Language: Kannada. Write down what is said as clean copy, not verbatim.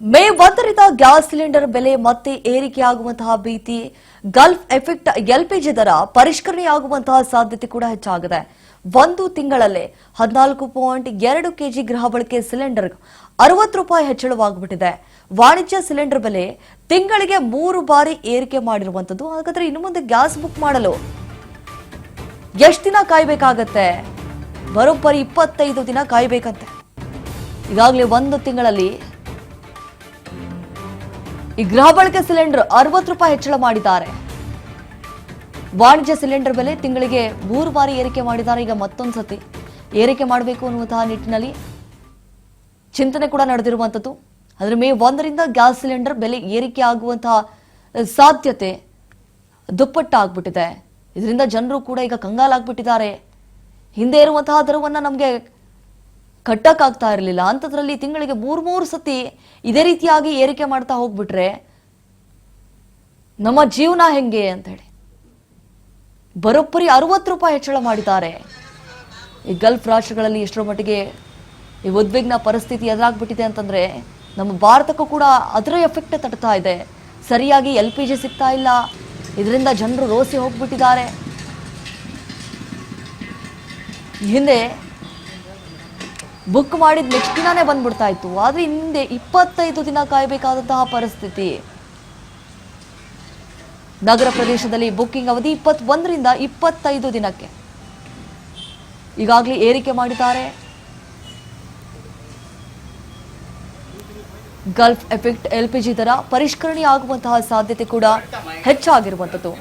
ಮೇ 1ರಿಂದ ಗ್ಯಾಸ್ ಸಿಲಿಂಡರ್ ಬೆಲೆ ಮತ್ತೆ ಏರಿಕೆಯಾಗುವಂತಹ ಭೀತಿ, ಗಲ್ಫ್ ಎಫೆಕ್ಟ್ ಎಲ್ಪಿಜಿ ದರ ಪರಿಷ್ಕರಣೆಯಾಗುವಂತಹ ಸಾಧ್ಯತೆ ಕೂಡ ಹೆಚ್ಚಾಗಿದೆ. ಒಂದು ತಿಂಗಳಲ್ಲೇ 14.2 ಕೆಜಿ ಗೃಹ ಬಳಕೆ ಸಿಲಿಂಡರ್ 60 ರೂಪಾಯಿ ಹೆಚ್ಚಳವಾಗ್ಬಿಟ್ಟಿದೆ. ವಾಣಿಜ್ಯ ಸಿಲಿಂಡರ್ ಬೆಲೆ ತಿಂಗಳಿಗೆ 3 ಬಾರಿ ಏರಿಕೆ ಮಾಡಿರುವಂತದ್ದು. ಹಾಗಾದ್ರೆ ಇನ್ನು ಮುಂದೆ ಗ್ಯಾಸ್ ಬುಕ್ ಮಾಡಲು ಎಷ್ಟು ದಿನ ಕಾಯಬೇಕಾಗತ್ತೆ? ಬರೋಬ್ಬರಿ 25 ದಿನ ಕಾಯಬೇಕಂತೆ. ಈಗಾಗಲೇ ಒಂದು ತಿಂಗಳಲ್ಲಿ ಈ ಗೃಹ ಬಳಕೆ ಸಿಲಿಂಡರ್ 60 ರೂಪಾಯಿ ಹೆಚ್ಚಳ ಮಾಡಿದ್ದಾರೆ. ವಾಣಿಜ್ಯ ಸಿಲಿಂಡರ್ ಬೆಲೆ ತಿಂಗಳಿಗೆ 3 ಬಾರಿ ಏರಿಕೆ ಮಾಡಿದ್ದಾರೆ. ಈಗ ಮತ್ತೊಂದು ಸತಿ ಏರಿಕೆ ಮಾಡಬೇಕು ಅನ್ನುವಂತಹ ನಿಟ್ಟಿನಲ್ಲಿ ಚಿಂತನೆ ಕೂಡ ನಡೆದಿರುವಂತದ್ದು. ಆದರೆ ಮೇ 1ರಿಂದ ಗ್ಯಾಸ್ ಸಿಲಿಂಡರ್ ಬೆಲೆ ಏರಿಕೆ ಆಗುವಂತಹ ಸಾಧ್ಯತೆ ದುಪ್ಪಟ್ಟಾಗ್ಬಿಟ್ಟಿದೆ. ಇದರಿಂದ ಜನರು ಕೂಡ ಈಗ ಕಂಗಾಲಾಗ್ಬಿಟ್ಟಿದ್ದಾರೆ. ಹಿಂದೆ ಇರುವಂತಹ ದರವನ್ನ ನಮಗೆ ಕಟ್ಟಕ್ಕಾಗ್ತಾ ಇರಲಿಲ್ಲ, ಅಂಥದ್ರಲ್ಲಿ ತಿಂಗಳಿಗೆ 3 ಸತಿ ಇದೇ ರೀತಿಯಾಗಿ ಏರಿಕೆ ಮಾಡ್ತಾ ಹೋಗ್ಬಿಟ್ರೆ ನಮ್ಮ ಜೀವನ ಹೆಂಗೆ ಅಂತ ಹೇಳಿ ಬರೋಬ್ಬರಿ 60 ರೂಪಾಯಿ ಹೆಚ್ಚಳ ಮಾಡಿದ್ದಾರೆ. ಈ ಗಲ್ಫ್ ರಾಷ್ಟ್ರಗಳಲ್ಲಿ ಎಷ್ಟರ ಮಟ್ಟಿಗೆ ಈ ಉದ್ವಿಗ್ನ ಪರಿಸ್ಥಿತಿ ಎದುರಾಗ್ಬಿಟ್ಟಿದೆ ಅಂತಂದ್ರೆ ನಮ್ಮ ಭಾರತಕ್ಕೂ ಕೂಡ ಅದರ ಎಫೆಕ್ಟ್ ತಟ್ತಾ ಇದೆ. ಸರಿಯಾಗಿ LPG ಸಿಗ್ತಾ ಇಲ್ಲ, ಇದರಿಂದ ಜನರು ರೋಸಿ ಹೋಗ್ಬಿಟ್ಟಿದ್ದಾರೆ. ಹಿಂದೆ ಬುಕ್ ಮಾಡಿದ ನೆಕ್ಸ್ಟ್ ದಿನಾನೇ ಬಂದ್ಬಿಡ್ತಾ ಇತ್ತು, ಆದ್ರೆ ಹಿಂದೆ 25 ದಿನ ಕಾಯಬೇಕಾದಂತಹ ಪರಿಸ್ಥಿತಿ. ನಗರ ಪ್ರದೇಶದಲ್ಲಿ ಬುಕ್ಕಿಂಗ್ ಅವಧಿ 21ರಿಂದ 25 ದಿನಕ್ಕೆ ಈಗಾಗಲೇ ಏರಿಕೆ ಮಾಡಿದ್ದಾರೆ. ಗಲ್ಫ್ ಎಫೆಕ್ಟ್ LPG ದರ ಪರಿಷ್ಕರಣೆ ಆಗುವಂತಹ ಸಾಧ್ಯತೆ ಕೂಡ ಹೆಚ್ಚಾಗಿರುವಂತದ್ದು.